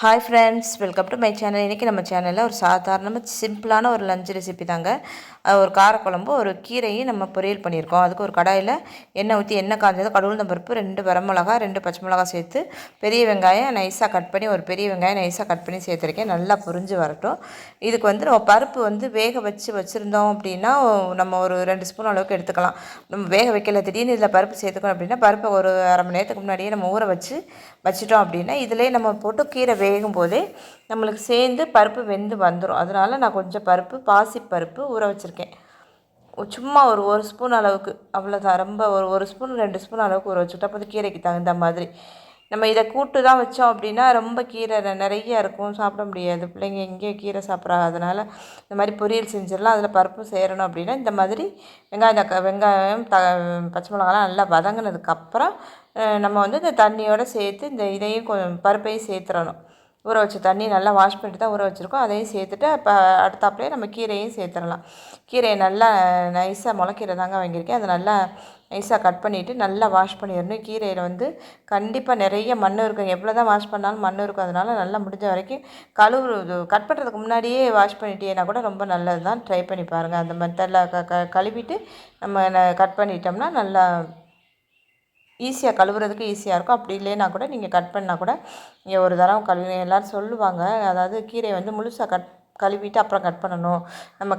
Hi friends, welcome to my channel. இன்றைக்கி நம்ம சேனலில் ஒரு சாதாரணமாக சிம்பிளான ஒரு லஞ்ச் ரெசிபி தாங்க. ஒரு காரக்குழம்பு, ஒரு கீரையும் நம்ம பொரியல் பண்ணியிருக்கோம். அதுக்கு ஒரு கடாயில் எண்ணெய் ஊற்றி, எண்ணெய் காஞ்சது கடவுளுந்தம் பருப்பு, 2 வரமிளகா, 2 பச்சை மிளகா சேர்த்து, பெரிய வெங்காயம் நைஸாக கட் பண்ணி, ஒரு பெரிய வெங்காயம் நைஸாக கட் பண்ணி சேர்த்துருக்கேன். நல்லா புரிஞ்சு வரட்டும். இதுக்கு நம்ம பருப்பு வேக வச்சுருந்தோம் அப்படின்னா, நம்ம ஒரு 2 ஸ்பூன் அளவுக்கு எடுத்துக்கலாம். நம்ம வேக வைக்கல, திடீர்னு இதில் பருப்பு சேர்த்துக்கணும் அப்படின்னா, பருப்பை ஒரு அரை மணி நேரத்துக்கு முன்னாடியே நம்ம ஊற வச்சிட்டோம் அப்படின்னா, இதிலே நம்ம போட்டு கீரை வேகும் போதே நம்மளுக்கு சேர்ந்து பருப்பு வெந்து வந்துடும். அதனால் நான் கொஞ்சம் பாசிப்பருப்பு ஊற வச்சுருக்கேன். சும்மா ஒரு ஸ்பூன் அளவுக்கு, அவ்வளோதான். ரொம்ப ஒரு ஸ்பூன் 2 ஸ்பூன் அளவுக்கு ஊற வச்சுட்டா அப்போ கீரைக்கு தகுந்த மாதிரி. நம்ம இதை கூட்டு தான் வச்சோம் அப்படின்னா ரொம்ப கீரை நிறைய இருக்கும், சாப்பிட முடியாது. பிள்ளைங்க எங்கேயோ கீரை சாப்பிட்றாங்க. அதனால் இந்த மாதிரி பொரியல் செஞ்சிடலாம். அதில் பருப்பு சேரணும் அப்படின்னா இந்த மாதிரி வெங்காயம் பச்சை மிளகாலாம் நல்லா வதங்கினதுக்கப்புறம் நம்ம இந்த தண்ணியோடு சேர்த்து இதையும் பருப்பையும் சேர்த்துறணும். ஊற வச்ச தண்ணி நல்லா வாஷ் பண்ணிட்டு தான் ஊற வச்சுருக்கோம். அதையும் சேர்த்துட்டு இப்போ அடுத்தாப்புலேயே நம்ம கீரையும் சேர்த்துடலாம். கீரையை நல்லா நைஸாக முளைக்கீரை தாங்க வாங்கியிருக்கேன். அதை நல்லா நைஸாக கட் பண்ணிவிட்டு நல்லா வாஷ் பண்ணிடணும். கீரையில் கண்டிப்பாக நிறைய மண் இருக்கும். எவ்வளோ தான் வாஷ் பண்ணாலும் மண் இருக்கும். அதனால் நல்லா முடிஞ்ச வரைக்கும் கட் பண்ணுறதுக்கு முன்னாடியே வாஷ் பண்ணிட்டேன்னா கூட ரொம்ப நல்லது தான். ட்ரை பண்ணி பாருங்கள். அந்த மெத்தடில் கழுவிட்டு நம்ம கட் பண்ணிட்டோம்னா நல்லா ஈஸியாக கழுவுறதுக்கு ஈஸியாக இருக்கும். அப்படி இல்லைன்னா கூட நீங்கள் கட் பண்ணால் கூட நீங்கள் ஒரு தடவை கழுவி எல்லோரும் சொல்லுவாங்க. அதாவது கீரையை முழுசாக கழுவிட்டு அப்புறம் கட் பண்ணணும். நம்ம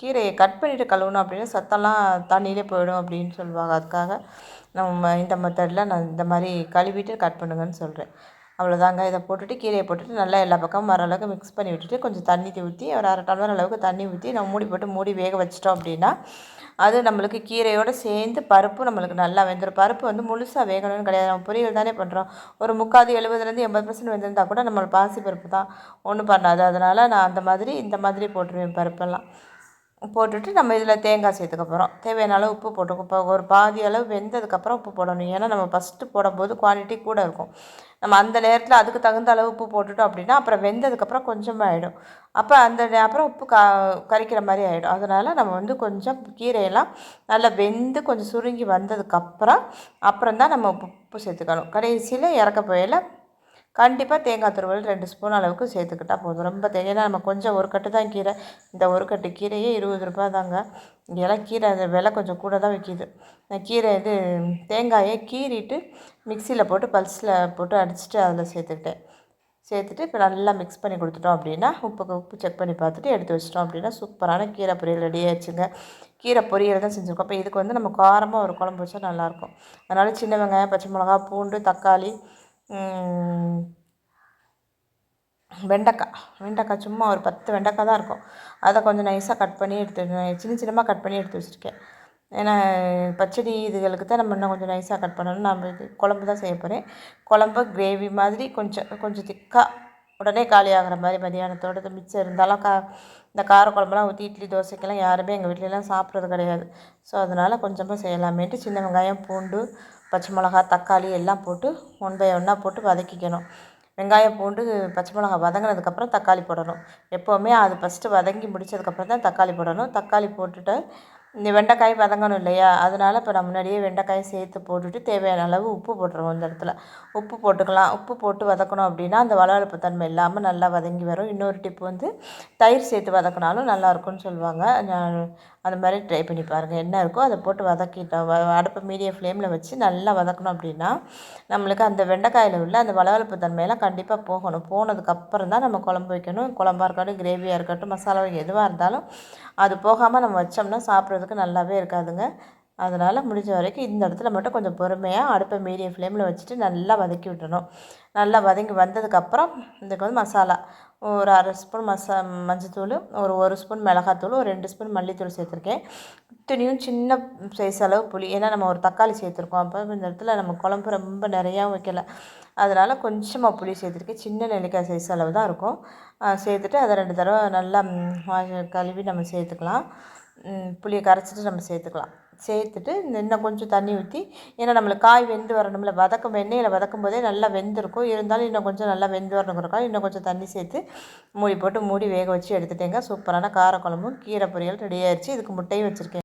கீரையை கட் பண்ணிவிட்டு கழுவணும் அப்படின்னா சத்தெல்லாம் தண்ணியிலே போயிடும் அப்படின்னு சொல்லுவாங்க. அதுக்காக நம்ம இந்த மெத்தடில் நான் இந்த மாதிரி கழுவிட்டு கட் பண்ணுங்கன்னு சொல்கிறேன். அவ்வளோதாங்க. இதை போட்டுட்டு கீரையை போட்டுட்டு நல்லா எல்லா பக்கமும் வர அளவுக்கு மிக்ஸ் பண்ணி விட்டுட்டு கொஞ்சம் தண்ணி ஊற்றி ஒரு அரை டம்ளர் அளவுக்கு தண்ணி ஊற்றி நம்ம மூடி வேக வச்சிட்டோம் அப்படின்னா அது நம்மளுக்கு கீரையோடு சேர்ந்து பருப்பு நம்மளுக்கு நல்லா வெந்துடும். பருப்பு முழுசாக வேகணும்னு கிடையாது. நம்ம பொரியல் தானே பண்ணுறோம். ஒரு 70% 80% வெந்திருந்தால் கூட நம்மளுக்கு பாசி பருப்பு தான், ஒன்றும் பண்ணாது. அதனால் நான் இந்த மாதிரி போட்டுருவேன். பருப்பெல்லாம் போட்டுட்டு நம்ம இதில் தேங்காய் சேர்த்துக்க போகிறோம். தேவையான அளவு உப்பு போட்டுக்கோ. இப்போ ஒரு பாதி அளவு வெந்ததுக்கப்புறம் உப்பு போடணும். ஏன்னா நம்ம ஃபஸ்ட்டு போடும்போது குவான்டிட்டி கூட இருக்கும். நம்ம அந்த நேரத்தில் அதுக்கு தகுந்த அளவு உப்பு போட்டுட்டோம் அப்படின்னா அப்புறம் வெந்ததுக்கப்புறம் கொஞ்சமாக ஆகிடும். அப்போ அப்புறம் உப்பு கரிக்கிற மாதிரி ஆகிடும். அதனால் நம்ம கொஞ்சம் கீரையெல்லாம் நல்லா வெந்து கொஞ்சம் சுருங்கி வந்ததுக்கப்புறம் தான் நம்ம உப்பு சேர்த்துக்கணும். கடைசியில் இறக்க போயில கண்டிப்பாக தேங்காய் துருவல் 2 ஸ்பூன் அளவுக்கு சேர்த்துக்கிட்டால் போதும். ரொம்ப ஏன்னா நம்ம கொஞ்சம் ஒரு கட்டு தான் கீரை. இந்த ஒரு கட்டு கீரையே 20 ரூபாய் தாங்க. இங்கெல்லாம் கீரை அந்த விலை கொஞ்சம் கூட தான் விற்கிது. கீரை தேங்காயை கீறிட்டு மிக்சியில் போட்டு பல்ஸில் போட்டு அடிச்சுட்டு அதில் சேர்த்துட்டு இப்போ நல்லா மிக்ஸ் பண்ணி கொடுத்துட்டோம் அப்படின்னா உப்பு செக் பண்ணி பார்த்துட்டு எடுத்து வச்சிட்டோம் அப்படின்னா சூப்பரான கீரை பொரியல் ரெடி ஆயிடுச்சுங்க. கீரை பொரியல் தான் செஞ்சுருக்கோம். அப்போ இதுக்கு நம்ம காரமாக ஒரு குழம்பு வச்சா நல்லாயிருக்கும். அதனால் சின்ன வெங்காயம், பச்சை மிளகா, பூண்டு, தக்காளி, வெண்டைக்காய் சும்மா ஒரு 10 வெண்டைக்காய் தான் இருக்கும். அதை கொஞ்சம் நைஸாக கட் பண்ணி சின்னமாக கட் பண்ணி எடுத்து வச்சுருக்கேன். ஏன்னா பச்சடி இதுகளுக்கு தான் நம்ம இன்னும் கொஞ்சம் நைஸாக கட் பண்ணணும். நான் குழம்பு தான் செய்ய போகிறேன். குழம்பு கிரேவி மாதிரி கொஞ்சம் திக்காக உடனே காலி ஆகிற மாதிரி மதியானத்தோடு மிச்சம் இருந்தாலும் இந்த காரக்குழம்புலாம் ஊற்றி இட்லி தோசைக்கெல்லாம் யாருமே எங்கள் வீட்டிலலாம் சாப்பிட்றது கிடையாது. ஸோ அதனால் கொஞ்சமாக செய்யலாமேட்டு சின்ன வெங்காயம், பூண்டு, பச்சை மிளகா, தக்காளி எல்லாம் போட்டு 1 by 1 போட்டு வதக்கிக்கணும். வெங்காயம், பூண்டு, பச்சை மிளகா வதங்கினதுக்கப்புறம் தக்காளி போடணும். எப்போவுமே அது ஃபஸ்ட்டு வதங்கி முடித்ததுக்கப்புறம் தான் தக்காளி போடணும். தக்காளி போட்டுட்டு இந்த வெண்டைக்காய் வதங்கணும் இல்லையா, அதனால் இப்போ நான் முன்னாடியே வெண்டைக்காயை சேர்த்து போட்டுட்டு தேவையான அளவு உப்பு போட்டுருவோம். இந்த இடத்துல உப்பு போட்டுக்கலாம். உப்பு போட்டு வதக்கணும் அப்படின்னா அந்த வளவளப்பு தன்மை இல்லாமல் நல்லா வதங்கி வரும். இன்னொரு டிப்பு தயிர் சேர்த்து வதக்கினாலும் நல்லாயிருக்கும்னு சொல்லுவாங்க. நான் அந்த மாதிரி ட்ரை பண்ணி பாருங்கள். என்ன இருக்கோ அதை போட்டு வதக்கிட்டோம். அடுப்பை மீடியம் ஃப்ளேமில் வச்சு நல்லா வதக்கணும் அப்படின்னா நம்மளுக்கு அந்த வெண்டைக்காயில் உள்ள அந்த வளவளப்பு தன்மையெல்லாம் கண்டிப்பாக போகணும். போனதுக்கப்புறம் தான் நம்ம குழம்பு வைக்கணும். குழம்பாக இருக்கட்டும், கிரேவியாக இருக்கட்டும், மசாலா எதுவாக இருந்தாலும் அது போகாமல் நம்ம வச்சோம்னா சாப்பிட்றதுக்கு நல்லாவே இருக்காதுங்க. அதனால் முடிஞ்ச வரைக்கும் இந்த இடத்துல மட்டும் கொஞ்சம் பொறுமையாக அடுப்பை மீடியம் ஃப்ளேமில் வச்சுட்டு நல்லா வதக்கி விட்டணும். நல்லா வதங்கி வந்ததுக்கப்புறம் இதுக்கு மசாலா ஒரு அரை ஸ்பூன் மஞ்சத்தூள், ஒரு ஸ்பூன் மிளகாத்தூள், ஒரு 2 ஸ்பூன் மல்லித்தூள் சேர்த்துருக்கேன். இத்தனையும் சின்ன சைஸ் அளவு புளி. ஏன்னா நம்ம ஒரு தக்காளி சேர்த்துருக்கோம். அப்போ இந்த இடத்துல நம்ம குழம்பு ரொம்ப நிறையாவும் வைக்கல. அதனால் கொஞ்சமாக புளி சேர்த்துருக்கேன். சின்ன நெல்லிக்காய் சைஸ் அளவு தான் இருக்கும். சேர்த்துட்டு அதை 2 தடவை நல்லா கழுவி நம்ம சேர்த்துக்கலாம். புளியை கரைச்சிட்டு நம்ம சேர்த்துட்டு இன்னும் கொஞ்சம் தண்ணி ஊற்றி, ஏன்னா நம்மளுக்கு காய் வெந்து வரணும்ல, எண்ணெயில் வதக்கும் போதே நல்லா வெந்திருக்கும். இருந்தாலும் இன்னும் கொஞ்சம் நல்லா வெந்து வரணுங்கிறக்காக இன்னும் கொஞ்சம் தண்ணி சேர்த்து மூடி வேக வச்சு எடுத்துட்டேங்க. சூப்பரான காரக்குழம்பும் கீரை பொரியல் ரெடி ஆயிடுச்சு. இதுக்கு முட்டையும் வச்சுருக்கேன்.